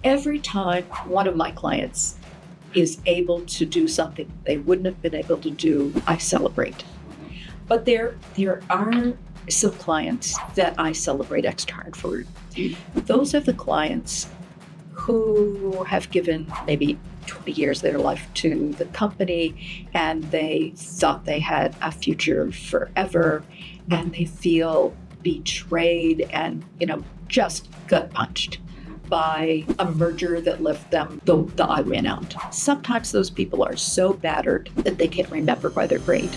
Every time one of my clients is able to do something they wouldn't have been able to do, I celebrate. But there are some clients that I celebrate extra hard for. Those are the clients who have given maybe 20 years of their life to the company, and they thought they had a future forever, and they feel betrayed and, just gut punched by a merger that left them the odd man out. Sometimes those people are so battered that they can't remember why they're great.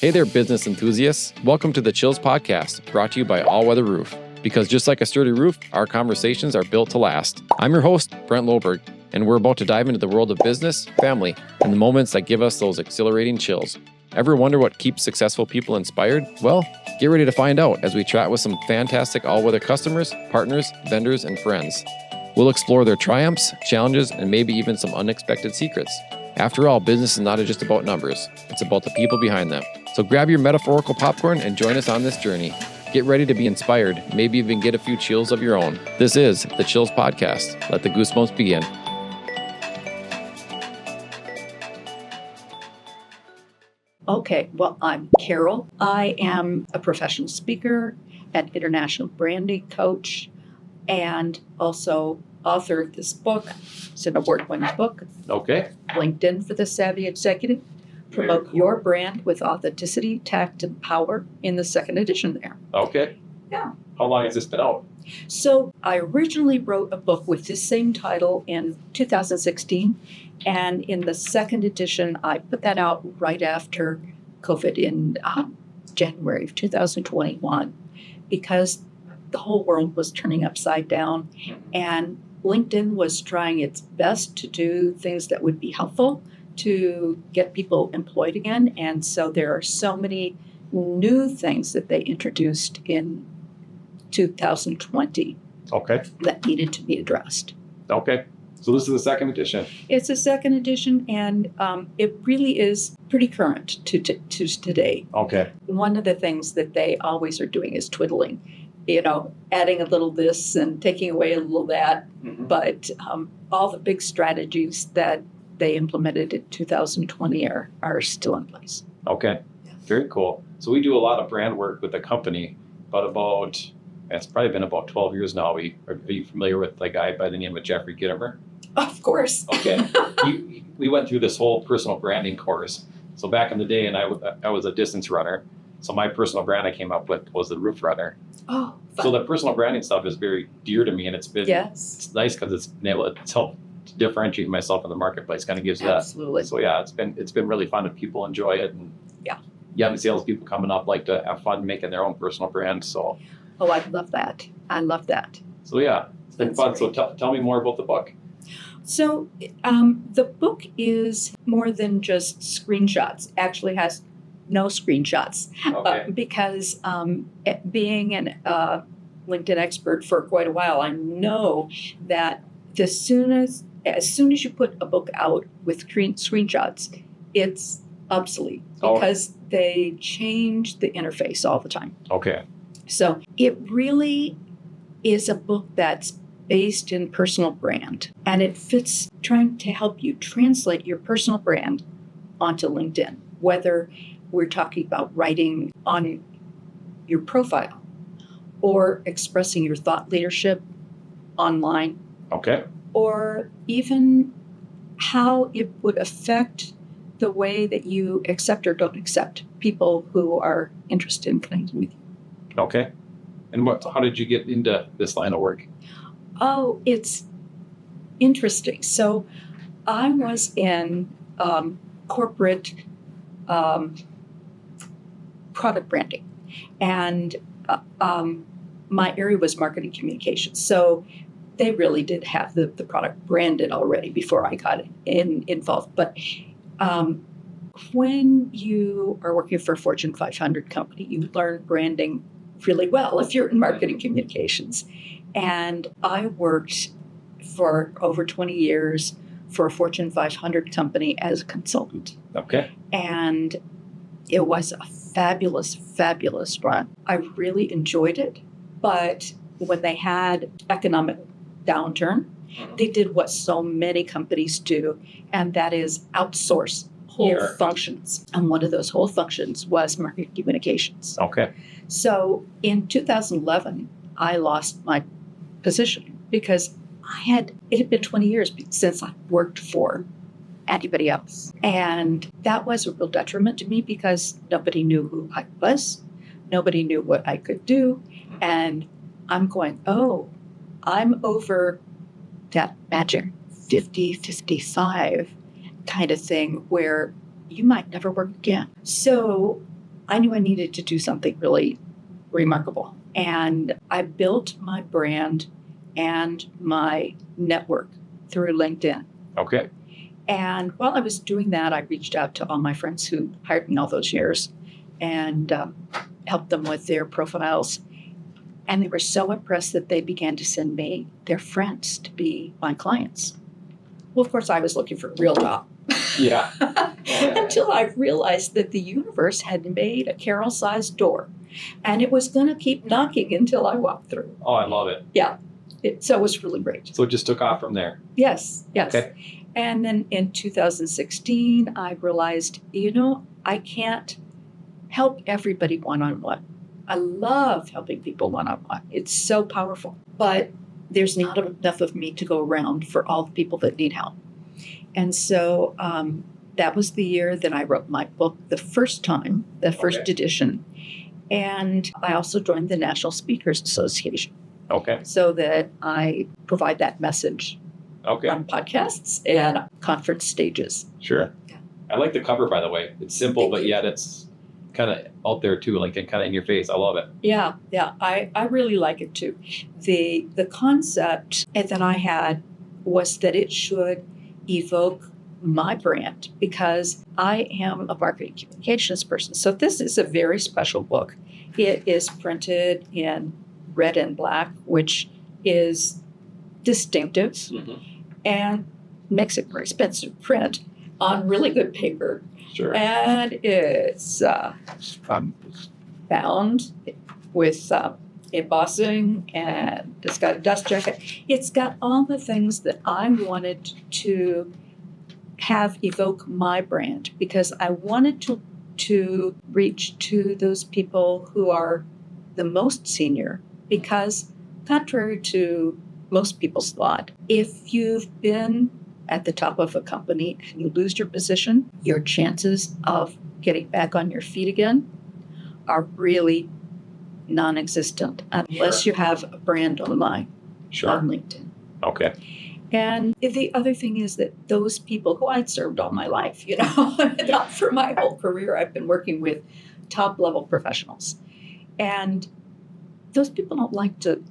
Hey there, business enthusiasts. Welcome to the Chills Podcast, brought to you by Allweather Roof. Because just like a sturdy roof, our conversations are built to last. I'm your host, Brent Loberg, and we're about to dive into the world of business, family, and the moments that give us those exhilarating chills. Ever wonder what keeps successful people inspired? Well, get ready to find out as we chat with some fantastic all-weather customers, partners, vendors, and friends. We'll explore their triumphs, challenges, and maybe even some unexpected secrets. After all, business is not just about numbers. It's about the people behind them. So grab your metaphorical popcorn and join us on this journey. Get ready to be inspired, maybe even get a few chills of your own. This is the Chills Podcast. Let the goosebumps begin. Okay, well, I'm Carol. I am a professional speaker, an international branding coach, and also author of this book. It's an award-winning book. Okay. LinkedIn for the Savvy Executive. Promote your brand with authenticity, tact, and power in the second edition there. Okay. Yeah. How long has this been out? So I originally wrote a book with this same title in 2016. And in the second edition, I put that out right after COVID in January of 2021, because the whole world was turning upside down. And LinkedIn was trying its best to do things that would be helpful to get people employed again. And so there are so many new things that they introduced in 2020 that needed to be addressed. Okay. So this is the second edition. It's a second edition, and it really is pretty current to today. Okay. One of the things that they always are doing is twiddling, adding a little this and taking away a little that. Mm-hmm. But all the big strategies that they implemented in 2020 are still in place. Okay, very cool. So we do a lot of brand work with the company, but it's probably been about 12 years now. Are you familiar with a guy by the name of Jeffrey Gitomer? Of course. Okay. We went through this whole personal branding course. So back in the day, and I was a distance runner. So my personal brand I came up with was the Roof Runner. Oh, fun. So the personal branding stuff is very dear to me, and it's nice because it's helped to differentiate myself in the marketplace. Kind of gives that. Absolutely. So yeah, it's been really fun, and people enjoy it. And young salespeople coming up like to have fun making their own personal brand. So. Oh, I love that. So yeah, it's been fun. So tell me more about the book. So the book is more than just screenshots. Actually has no screenshots. Okay. Because being an LinkedIn expert for quite a while, I know that as soon as you put a book out with screenshots, it's obsolete because they change the interface all the time. Okay. So it really is a book that's based in personal brand, and it fits trying to help you translate your personal brand onto LinkedIn, whether we're talking about writing on your profile or expressing your thought leadership online. Okay. Or even how it would affect the way that you accept or don't accept people who are interested in connecting with you. Okay. And how did you get into this line of work? Oh, it's interesting. So I was in corporate product branding, and my area was marketing communications. So they really did have the product branded already before I got involved. But when you are working for a Fortune 500 company, you learn branding really well if you're in marketing communications. And I worked for over 20 years for a Fortune 500 company as a consultant. Okay. And it was a fabulous, fabulous run. I really enjoyed it. But when they had economic downturn They did what so many companies do, and that is outsource whole Sure. functions. And one of those whole functions was marketing communications. Okay. So in 2011, I lost my position because it had been 20 years since I worked for anybody else. And that was a real detriment to me because nobody knew who I was. Nobody knew what I could do. And I'm going, oh, I'm over that magic 50, 55 kind of thing where you might never work again. So I knew I needed to do something really remarkable. And I built my brand and my network through LinkedIn. Okay. And while I was doing that, I reached out to all my friends who hired me all those years and helped them with their profiles. And they were so impressed that they began to send me their friends to be my clients. Well, of course, I was looking for a real job. Yeah. Until I realized that the universe had made a Carol-sized door. And it was going to keep knocking until I walked through. Oh, I love it. Yeah. So it was really great. So it just took off from there. Yes. Okay. And then in 2016, I realized, I can't help everybody one-on-one. I love helping people one-on-one. It's so powerful. But there's not enough of me to go around for all the people that need help. And so that was the year that I wrote my book the first time, the first edition. And I also joined the National Speakers Association. Okay. So that I provide that message Okay. on podcasts and conference stages. Sure. Yeah. I like the cover, by the way. It's simple, Thank but you. yet it's kind of out there too, like kind of in your face. I love it. Yeah, I really like it too. The concept that I had was that it should evoke my brand because I am a marketing communications person. So this is a very special book. It is printed in red and black, which is distinctive and makes it more expensive to print on really good paper. Sure. And it's bound with embossing, and it's got a dust jacket. It's got all the things that I wanted to have evoke my brand because I wanted to reach to those people who are the most senior because contrary to most people's thought, if you've been at the top of a company and you lose your position, your chances of getting back on your feet again are really non-existent unless you have a brand online on LinkedIn. Okay. And the other thing is that those people who I'd served all my life, not for my whole career, I've been working with top-level professionals. And those people don't like to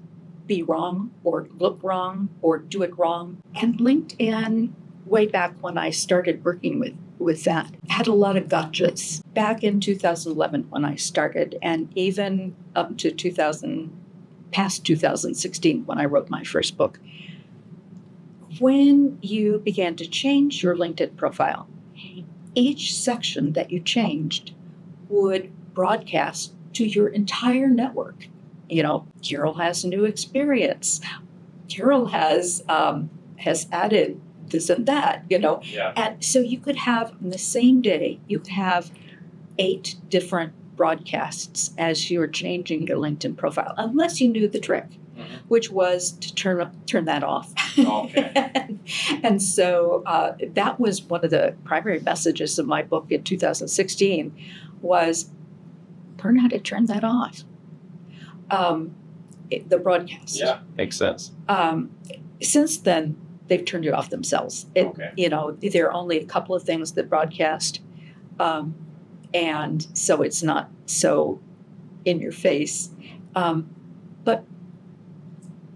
be wrong or look wrong or do it wrong. And LinkedIn, way back when I started working with that, had a lot of gotchas. Back in 2011 when I started, and even up to past 2016 when I wrote my first book, when you began to change your LinkedIn profile, each section that you changed would broadcast to your entire network. Carol has a new experience. Carol has added this and that, Yeah. And so you could have, on the same day, you could have 8 different broadcasts as you're changing your LinkedIn profile, unless you knew the trick, which was to turn that off. Okay. And so that was one of the primary messages of my book in 2016 was learn how to turn that off. The broadcast. Yeah, makes sense. Since then, they've turned it off themselves. There are only a couple of things that broadcast, and so it's not so in your face. But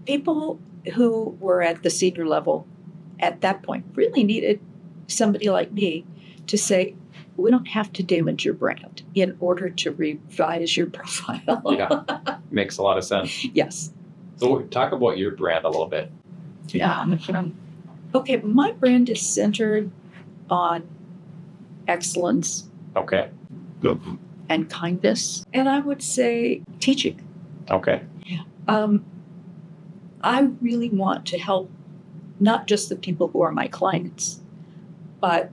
people who were at the senior level at that point really needed somebody like me to say, we don't have to damage your brand in order to revise your profile. Yeah, makes a lot of sense. Yes. So talk about your brand a little bit. Yeah. Okay, my brand is centered on excellence Okay. and kindness, and I would say teaching. Okay. I really want to help not just the people who are my clients, but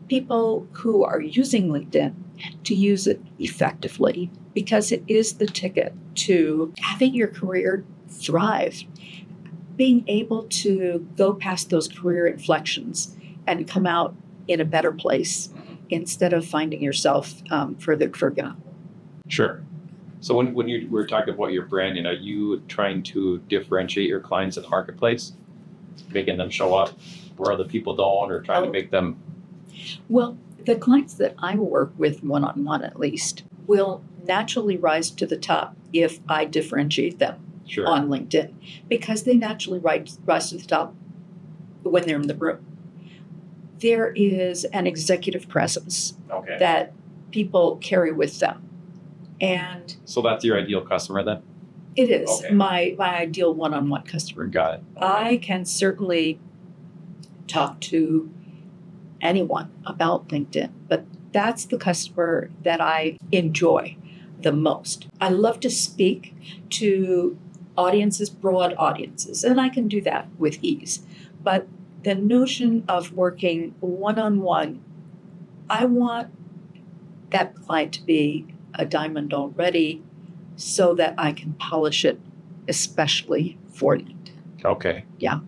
people who are using LinkedIn to use it effectively, because it is the ticket to having your career thrive, being able to go past those career inflections and come out in a better place instead of finding yourself further forgotten. Sure. So when you were talking about your branding, are you trying to differentiate your clients in the marketplace, making them show up where other people don't, or trying to make them? Well, the clients that I work with one-on-one, at least, will naturally rise to the top if I differentiate them Sure. on LinkedIn, because they naturally rise to the top when they're in the room. There is an executive presence Okay. that people carry with them. And So that's your ideal customer then? it is Okay. my ideal one-on-one customer. Got it. I can certainly talk to anyone about LinkedIn, but that's the customer that I enjoy the most. I love to speak to audiences, broad audiences, and I can do that with ease. But the notion of working one-on-one, I want that client to be a diamond already so that I can polish it, especially for LinkedIn. Okay. Yeah.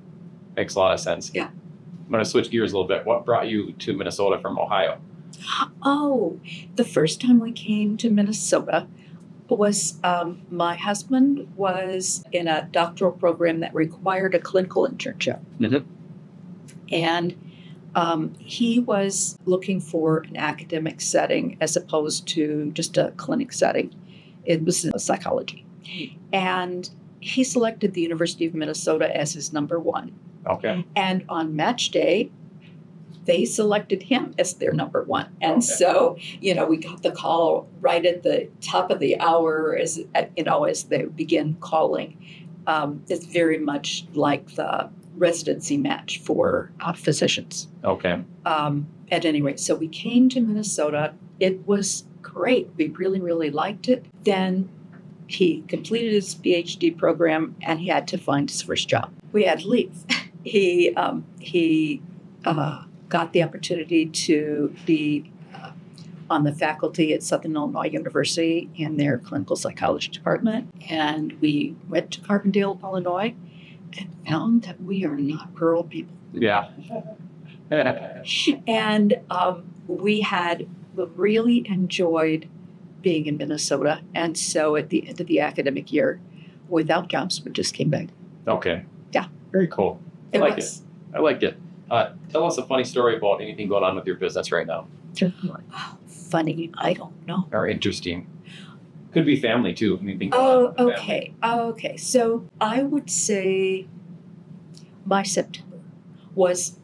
Makes a lot of sense. Yeah. I'm going to switch gears a little bit. What brought you to Minnesota from Ohio? Oh, the first time we came to Minnesota was my husband was in a doctoral program that required a clinical internship. Mhm. And he was looking for an academic setting as opposed to just a clinic setting. It was in psychology. And he selected the University of Minnesota as his number one. Okay. And on match day, they selected him as their number one. And Okay. so, we got the call right at the top of the hour as they begin calling. It's very much like the residency match for physicians. Okay. At any rate, so we came to Minnesota. It was great. We really, really liked it. Then he completed his PhD program and he had to find his first job. We had to leave. He got the opportunity to be on the faculty at Southern Illinois University in their clinical psychology department. And we went to Carbondale, Illinois, and found that we are not rural people. Yeah. And we had really enjoyed being in Minnesota. And so at the end of the academic year, without jobs, we just came back. Okay. Yeah. Very cool. It like was. I like it. Tell us a funny story about anything going on with your business right now. Oh, funny. I don't know. Or interesting. Could be family too. Anything going on Oh, with the family. okay. Okay. So I would say my September was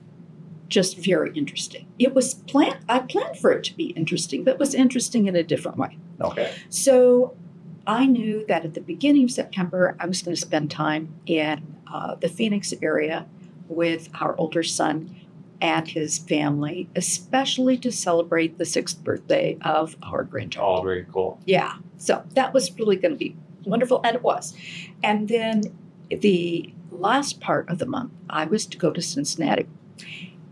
just very interesting. It was I planned for it to be interesting, but it was interesting in a different way. Okay. So I knew that at the beginning of September, I was going to spend time in the Phoenix area with our older son and his family, especially to celebrate the 6th birthday of our grandchild. Oh, very cool. Yeah. So that was really going to be wonderful, and it was. And then the last part of the month, I was to go to Cincinnati.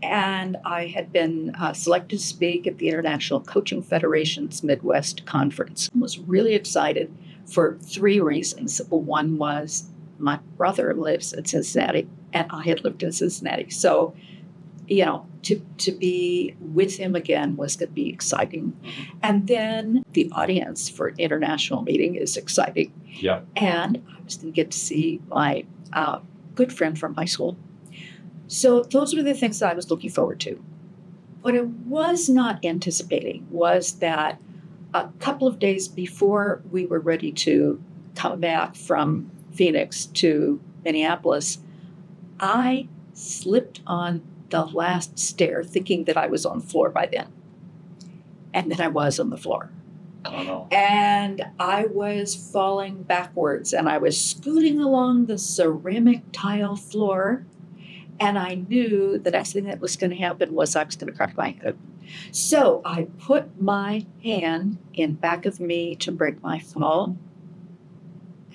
And I had been selected to speak at the International Coaching Federation's Midwest Conference. I was really excited for 3 reasons. One was my brother lives in Cincinnati, and I had lived in Cincinnati. So, to be with him again was going to be exciting. And then the audience for an international meeting is exciting. Yeah. And I was going to get to see my good friend from high school. So those were the things that I was looking forward to. What I was not anticipating was that a couple of days before we were ready to come back from Phoenix to Minneapolis, I slipped on the last stair thinking that I was on the floor by then. And then I was on the floor. Oh, no. And I was falling backwards and I was scooting along the ceramic tile floor. And I knew the next thing that was going to happen was I was going to crack my head. So I put my hand in back of me to break my fall.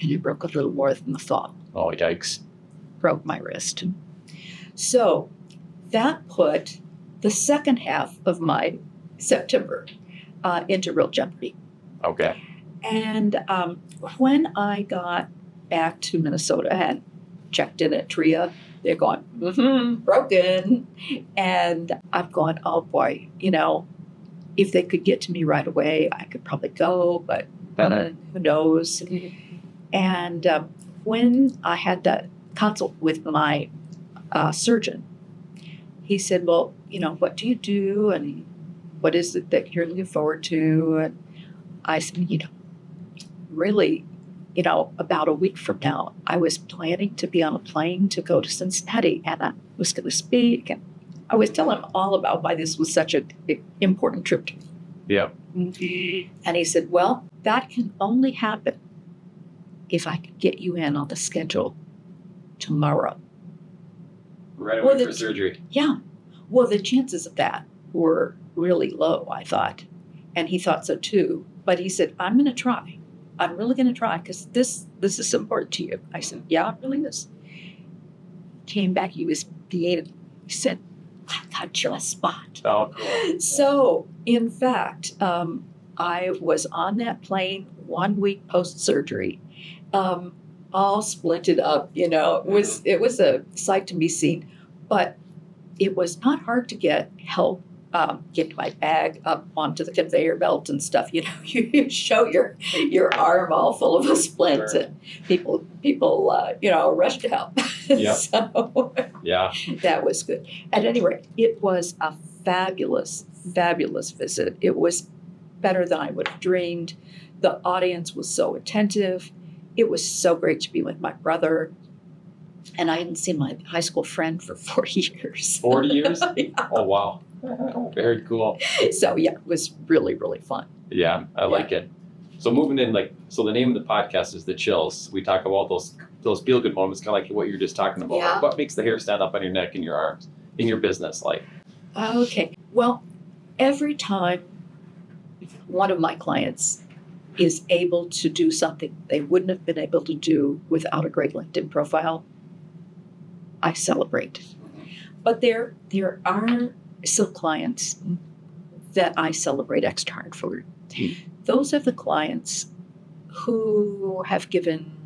And it broke a little more than the fall. Oh, yikes. Broke my wrist. So that put the second half of my September into real jeopardy. Okay. And when I got back to Minnesota and checked in at TRIA, they're going, broken. And I'm going, oh boy, if they could get to me right away, I could probably go, but who knows? And when I had that consult with my surgeon, he said, well, what do you do? And what is it that you're looking forward to? And I said, really, about a week from now, I was planning to be on a plane to go to Cincinnati, and I was going to speak. And I was telling him all about why this was such an important trip to me. Yeah. And he said, well, that can only happen if I could get you in on the schedule tomorrow. Right away for surgery. Yeah. Well, the chances of that were really low, I thought. And he thought so too. But he said, I'm going to try. I'm really going to try because this is important to you. I said, yeah, it really is. Came back, he was beaten. He said, I got you a spot. Oh, cool. So, in fact, I was on that plane 1 week post-surgery, all splinted up, It was a sight to be seen. But it was not hard to get help. Get my bag up onto the conveyor belt and stuff. You show your arm all full of a splint, Sure. and people rush to help. Yep. So Yeah. that was good. At any rate, it was a fabulous, fabulous visit. It was better than I would have dreamed. The audience was so attentive. It was so great to be with my brother. And I hadn't seen my high school friend for 40 years. 40 years? Yeah. Oh, wow. Very cool. So, yeah, it was really, really fun. Yeah, I like it. So moving in, so the name of the podcast is The Chills. We talk about those feel-good moments, kind of like what you're just talking about. Yeah. What makes the hair stand up on your neck and your arms in your business? Okay. Well, every time one of my clients is able to do something they wouldn't have been able to do without a great LinkedIn profile, I celebrate. But there are some clients that I celebrate extra hard for. Those are the clients who have given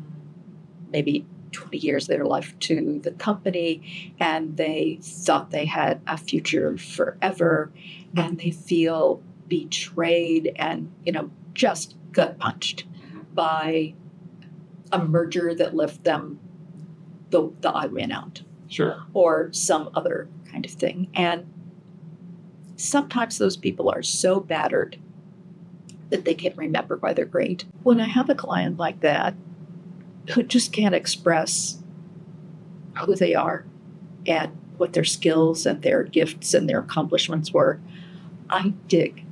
maybe 20 years of their life to the company, and they thought they had a future forever, and they feel betrayed and, just gut punched by a merger that left them the odd man out. Sure. Or some other kind of thing. And sometimes those people are so battered that they can't remember why they're great. When I have a client like that who just can't express who they are and what their skills and their gifts and their accomplishments were, I dig.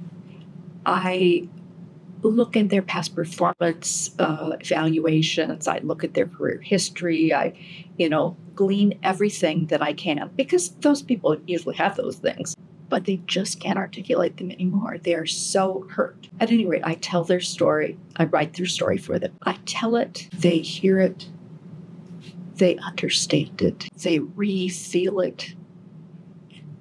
I look at their past performance evaluations. I look at their career history. I, glean everything that I can, because those people usually have those things, but they just can't articulate them anymore. They're so hurt. At any rate, I tell their story. I write their story for them. I tell it. They hear it. They understand it. They re-feel it.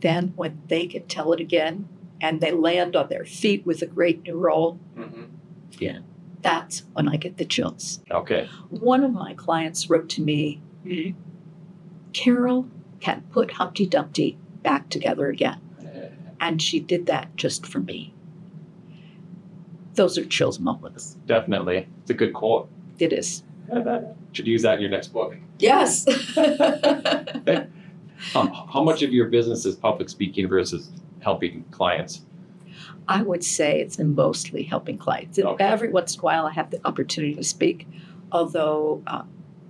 Then when they can tell it again, and they land on their feet with a great new role, that's when I get the chills. Okay. One of my clients wrote to me, Carol can put Humpty Dumpty back together again. And she did that just for me. Those are chills moments. Definitely. It's a good quote. It is. Should use that in your next book. Yes. How much of your business is public speaking versus helping clients? I would say it's mostly helping clients. Okay. Every once in a while I have the opportunity to speak, although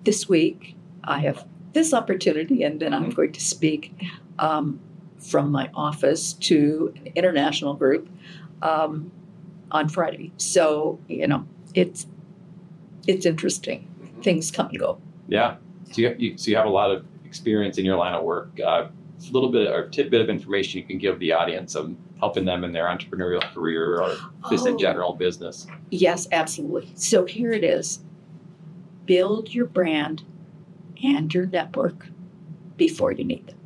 this week I have this opportunity, and then I'm going to speak from my office to an international group on Friday. So, it's interesting. Things come and go. Yeah. So you have a lot of experience in your line of work. A little bit or tidbit of information you can give the audience of helping them in their entrepreneurial career or just in general business. Yes, absolutely. So here it is. Build your brand and your network before you need them.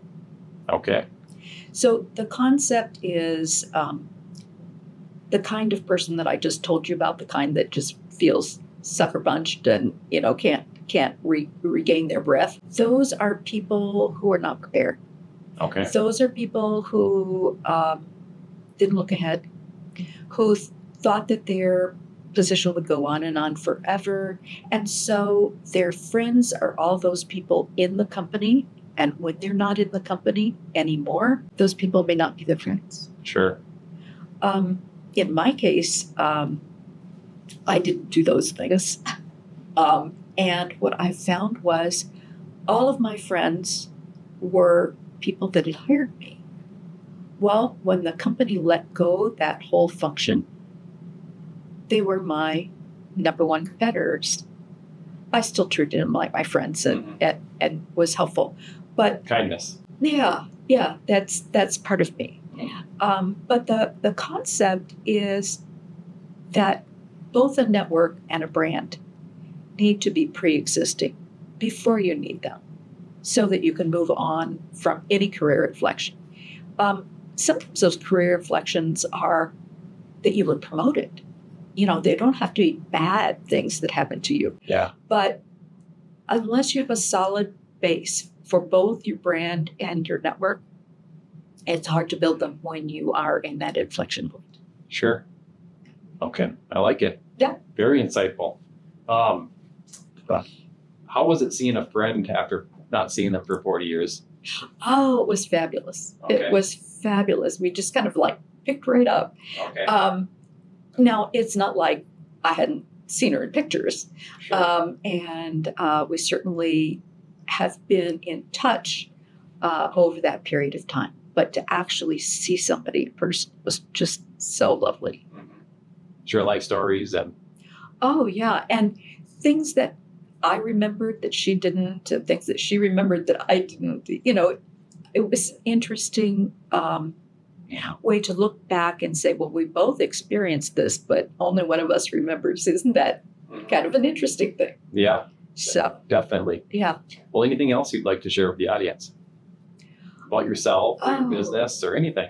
Okay. So the concept is the kind of person that I just told you about, the kind that just feels sucker punched and can't regain their breath. Those are people who are not prepared. Okay. Those are people who didn't look ahead, who thought that their position would go on and on forever. And so their friends are all those people in the company. And when they're not in the company anymore, those people may not be their friends. Sure. In my case, I didn't do those things. And what I found was all of my friends were people that had hired me. Well, when the company let go that whole function, they were my number one competitors. I still treated them like my friends and was helpful. But Kindness. yeah, that's part of me. But the concept is that both a network and a brand need to be pre-existing before you need them so that you can move on from any career inflection. Sometimes those career inflections are that you were promoted. They don't have to be bad things that happen to you. Yeah. But unless you have a solid base for both your brand and your network, it's hard to build them when you are in that inflection point. Sure. Okay. I like it. Yeah. Very insightful. How was it seeing a friend after not seeing them for 40 years? Oh, it was fabulous. Okay. It was fabulous. We just kind of picked right up. Okay. Now, it's not like I hadn't seen her in pictures. Sure. And we certainly have been in touch over that period of time. But to actually see somebody in person was just so lovely. Share life stories and Oh, yeah. And things that I remembered that she didn't, things that she remembered that I didn't. It was an interesting way to look back and say, well, we both experienced this, but only one of us remembers. Isn't that kind of an interesting thing? yeah, So, definitely. yeah. Well, anything else you'd like to share with the audience about yourself or your business or anything?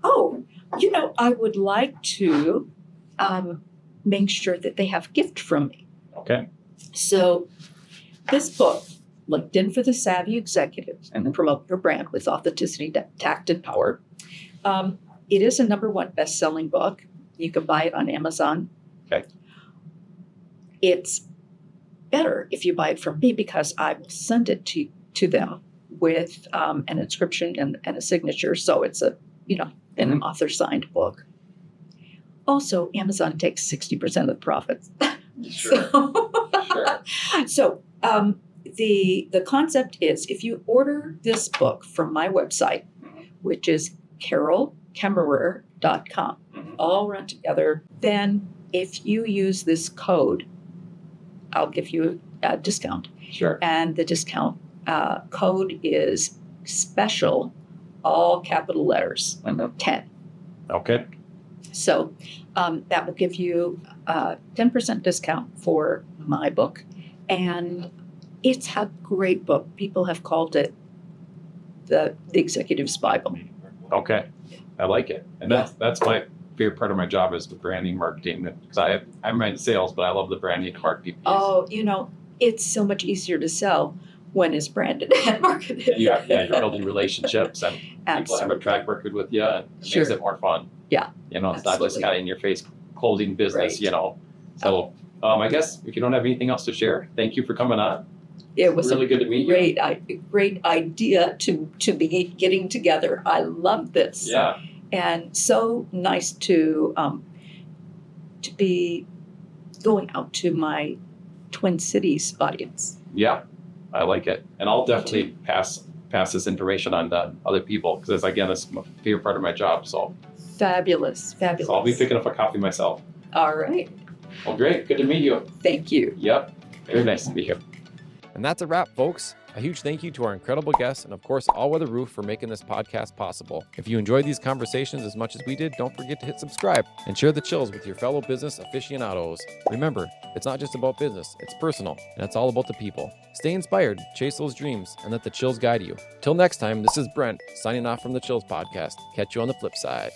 Oh, I would like to make sure that they have a gift from me. Okay. So this book, LinkedIn for the Savvy Executive and Promote Your Brand with Authenticity, Tact, and Power. It is a #1 best-selling book. You can buy it on Amazon. Okay. It's better if you buy it from me because I will send it to them with an inscription and a signature. So it's an author-signed book. Also, Amazon takes 60% of the profits. Sure. So the concept is if you order this book from my website, which is carolkemmerer.com, all run together, then if you use this code, I'll give you a discount. Sure. And the discount code is special, all capital letters, 10. Okay. So that will give you a 10% discount for my book. And it's a great book. People have called it the Executive's Bible. Okay. I like it. And that's my favorite part of my job is the branding marketing. Because I'm in sales, but I love the branding and marketing piece. Oh, it's so much easier to sell when it's branded and marketed. You're building relationships and people have a track record with you and it makes it more fun. Yeah. It's not just Absolutely. kind of in your face closing business, Right. So I guess if you don't have anything else to share, thank you for coming on. It was really good to meet you. great idea to be getting together. I love this. Yeah. And so nice to be going out to my Twin Cities audience. Yeah. I like it. And I'll definitely pass this information on to other people because again, it's my favorite part of my job. So Fabulous. So I'll be picking up a copy myself. All right. Well, great. Good to meet you. Thank you. Yep. Very nice to be here. And that's a wrap, folks. A huge thank you to our incredible guests and, of course, Allweather Roof for making this podcast possible. If you enjoyed these conversations as much as we did, don't forget to hit subscribe and share the chills with your fellow business aficionados. Remember, it's not just about business, it's personal, and it's all about the people. Stay inspired, chase those dreams, and let the chills guide you. Till next time, this is Brent, signing off from the Chills Podcast. Catch you on the flip side.